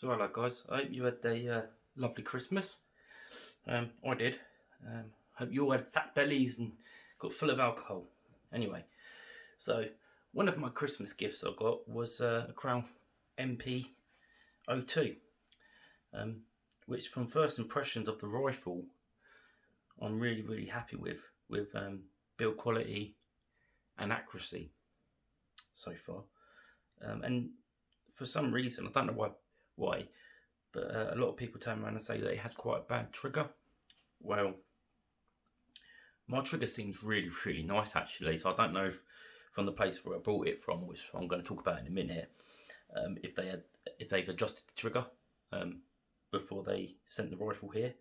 So hello guys, I hope you had a lovely Christmas. I did. Hope you all had fat bellies and got full of alcohol. Anyway, so one of my Christmas gifts I got was a kral NP02, which from first impressions of the rifle, I'm really happy with build quality and accuracy so far. And for some reason, I don't know why, but a lot of people turn around and say that it has quite a bad trigger. Well, my trigger seems really nice actually, so I don't know if from the place where I bought it from, which I'm going to talk about in a minute, if they've adjusted the trigger before they sent the rifle here,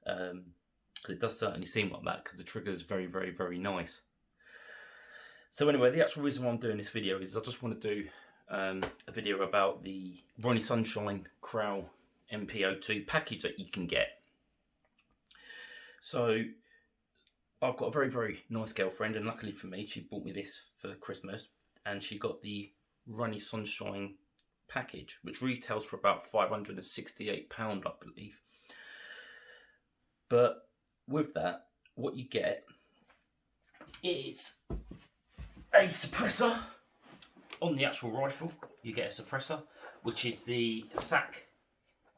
because it does certainly seem like that, because the trigger is very nice. So anyway, the actual reason why I'm doing this video is I just want to do a video about the Ronnie Sunshine kral NP02 package that you can get. So I've got a very nice girlfriend, and luckily for me, she bought me this for Christmas, and she got the Ronnie Sunshine package, which retails for about £568, I believe. But with that, what you get is a suppressor on the actual rifle. You get a suppressor, which is the SAC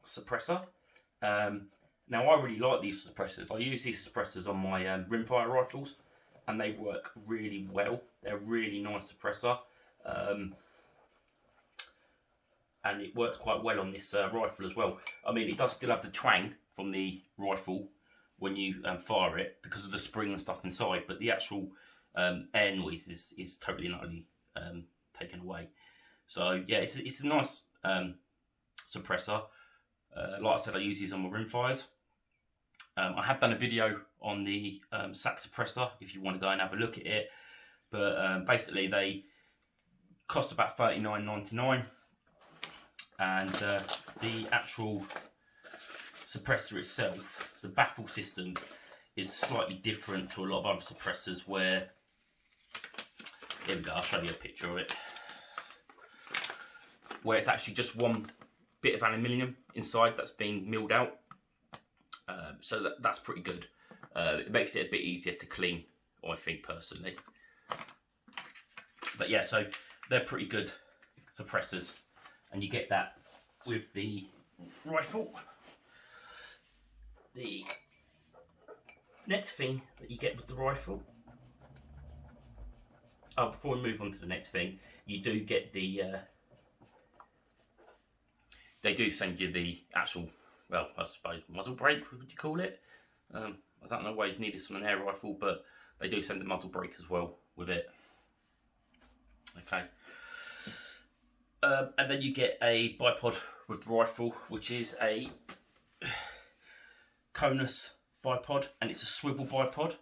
suppressor. Now I really like these suppressors. I use these suppressors on my rimfire rifles, and they work really well. They're a really nice suppressor, and it works quite well on this rifle as well. I mean, it does still have the twang from the rifle when you fire it because of the spring and stuff inside, but the actual air noise is totally and utterly taken away. So yeah, it's a nice suppressor. Like I said, I use these on my rimfires. I have done a video on the SAC suppressor if you want to go and have a look at it, but basically they cost about $39.99, and the actual suppressor itself, the baffle system, is slightly different to a lot of other suppressors where, here we go, I'll show you a picture of it, where it's actually just one bit of aluminium inside that's been milled out. So that's pretty good. It makes it a bit easier to clean, I think, personally. But yeah, so they're pretty good suppressors, and you get that with the rifle. The next thing that you get with the rifle, before we move on to the next thing, you do get the they do send you the actual, well, I suppose muzzle brake, would you call it? I don't know why you'd need this on an air rifle, but they do send the muzzle brake as well with it. Okay. And then you get a bipod with the rifle, which is a conus bipod, and it's a swivel bipod.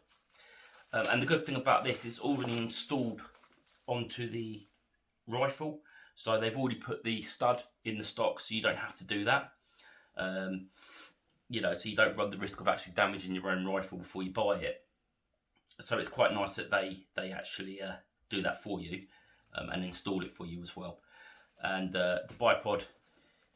And the good thing about this is it's already installed onto the rifle, so they've already put the stud in the stock, so you don't have to do that. You know, so you don't run the risk of actually damaging your own rifle before you buy it. So it's quite nice that they actually do that for you and install it for you as well. And the bipod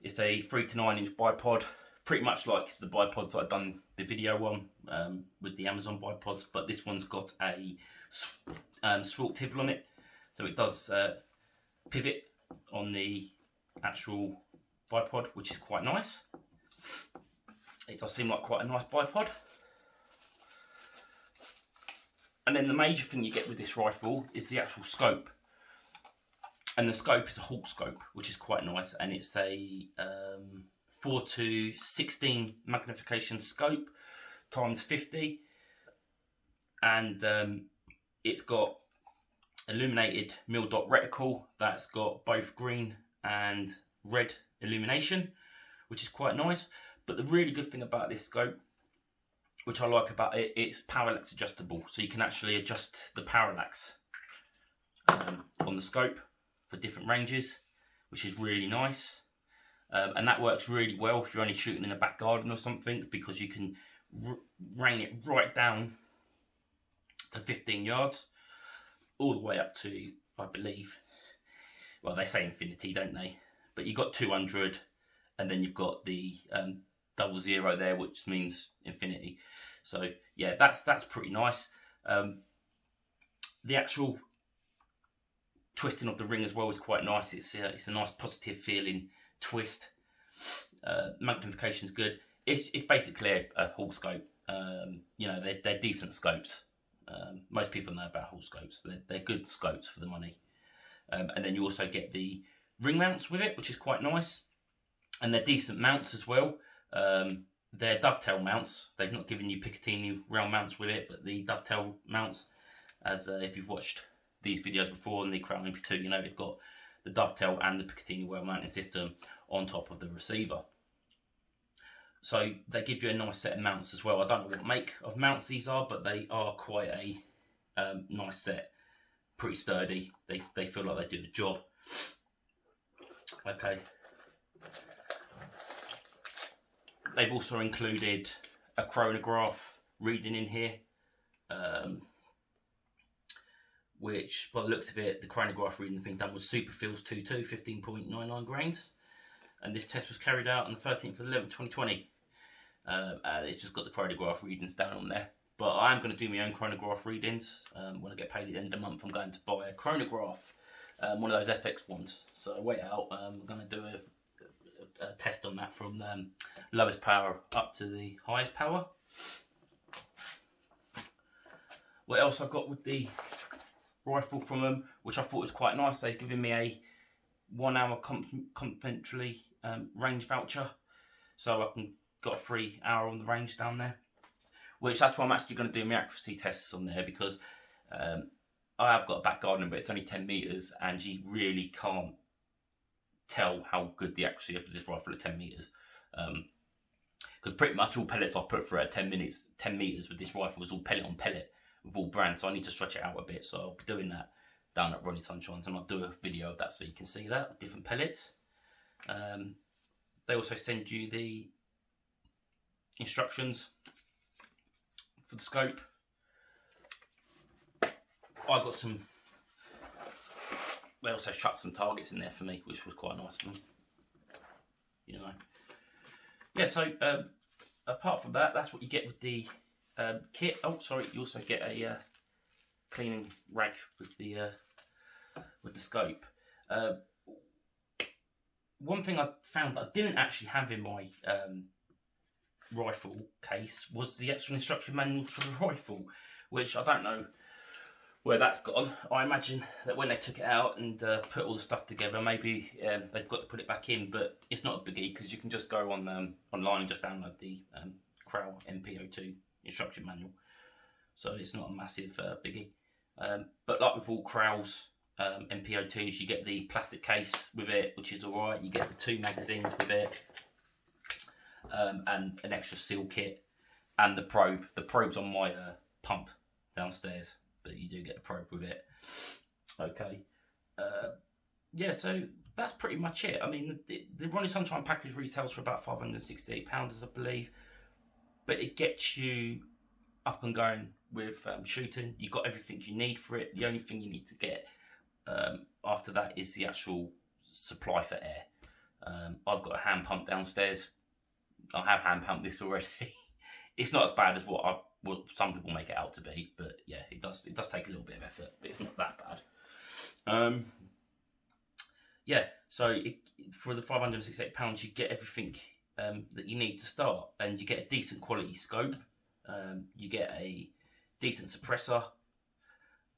is a 3 to 9 inch bipod, pretty much like the bipods that I've done the video on with the Amazon bipods, but this one's got a swivel on it, so it does pivot on the actual bipod, which is quite nice. It does seem like quite a nice bipod. And then the major thing you get with this rifle is the actual scope. And the scope is a Hawk scope, which is quite nice, and it's a 4 to 16 magnification scope times 50, and it's got illuminated mil dot reticle that's got both green and red illumination, which is quite nice. But the really good thing about this scope, which I like about it, it's parallax adjustable, so you can actually adjust the parallax on the scope for different ranges, which is really nice. And that works really well if you're only shooting in a back garden or something, because you can rein it right down to 15 yards, all the way up to, I believe, well, they say infinity, don't they? But you've got 200, and then you've got the 00 there, which means infinity. So yeah, that's pretty nice. The actual twisting of the ring as well is quite nice. It's a nice positive feeling twist. Magnification's good. It's basically a Hall scope. You know, they're decent scopes. Most people know about Hall scopes. They're good scopes for the money. And then you also get the ring mounts with it, which is quite nice. And they're decent mounts as well. They're dovetail mounts. They've not given you Picatinny round mounts with it, but the dovetail mounts, as if you've watched these videos before on the kral NP02, you know it's got the dovetail and the Picatinny well mounting system on top of the receiver. So they give you a nice set of mounts as well. I don't know what make of mounts these are, but they are quite a nice set. Pretty sturdy. They feel like they do the job. Okay. They've also included a chronograph reading in here, which by the looks of it, the chronograph reading that's been done was Superfills 22, 15.99 grains. And this test was carried out on the 13th of 11th, 2020. It's just got the chronograph readings down on there. But I am going to do my own chronograph readings. When I get paid at the end of the month, I'm going to buy a chronograph, one of those FX ones. So wait out, I'm going to do a test on that from lowest power up to the highest power. What else I've got with the rifle from them, which I thought was quite nice, they've given me a 1 hour complimentary range voucher, so I can got a free hour on the range down there, which that's why I'm actually going to do my accuracy tests on there, because I have got a back garden, but it's only 10 meters and you really can't tell how good the accuracy of this rifle at 10 meters, because pretty much all pellets I've put through at 10 meters with this rifle was all pellet on pellet with all brands, so I need to stretch it out a bit. So I'll be doing that down at Ronnie Sunshines, and I'll do a video of that so you can see that with different pellets. They also send you the instructions for the scope. I got some. They also shut some targets in there for me, which was quite nice of them. You know. Yeah. So apart from that, that's what you get with the kit. Oh, sorry. You also get a cleaning rag with the scope. One thing I found that I didn't actually have in my rifle case was the actual instruction manual for the rifle, which I don't know where that's gone. I imagine that when they took it out and put all the stuff together, maybe they've got to put it back in, but it's not a biggie because you can just go on online and just download the kral NP02 instruction manual, so it's not a massive biggie. But like with all kral's NP02s, you get the plastic case with it, which is alright. You get the 2 magazines with it, and an extra seal kit, and the probe. The probe's on my pump downstairs, but you do get the probe with it. Okay, yeah, so that's pretty much it. I mean, the Ronnie Sunshine package retails for about £568, I believe, but it gets you up and going with shooting. You've got everything you need for it. The only thing you need to get after that is the actual supply for air. I've got a hand pump downstairs. I have hand pumped this already. It's not as bad as what some people make it out to be, but yeah, it does take a little bit of effort, but it's not that bad. Yeah, so for the £568, you get everything that you need to start, and you get a decent quality scope, you get a decent suppressor,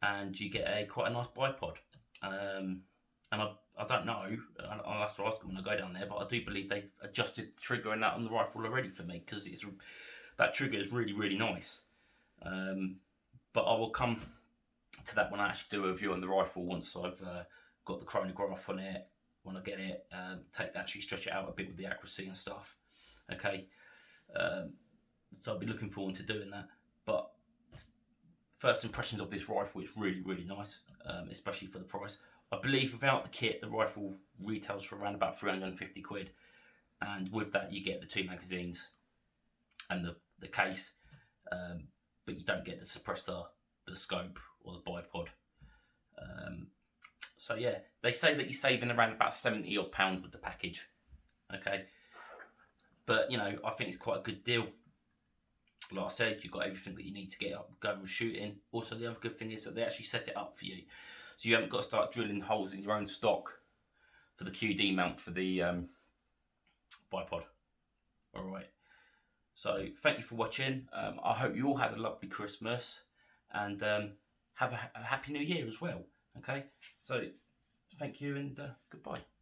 and you get quite a nice bipod. And I don't know, I'll have to ask them when I go down there, but I do believe they've adjusted the trigger and that on the rifle already for me, because that trigger is really, really nice. But I will come to that when I actually do a review on the rifle once I've got the chronograph on it, when I get it, actually stretch it out a bit with the accuracy and stuff. Okay, so I'll be looking forward to doing that. But first impressions of this rifle, it's really, really nice, especially for the price. I believe without the kit, the rifle retails for around about 350 quid, and with that you get the 2 magazines and the case, but you don't get the suppressor, the scope, or the bipod. So yeah, they say that you're saving around about £70 odd with the package. Okay, But you know, I think it's quite a good deal. Like I said, you've got everything that you need to get up going with shooting. Also, the other good thing is that they actually set it up for you, so you haven't got to start drilling holes in your own stock for the QD mount for the bipod. All right. So thank you for watching. I hope you all had a lovely Christmas and have a happy New Year as well. Okay. So thank you and goodbye.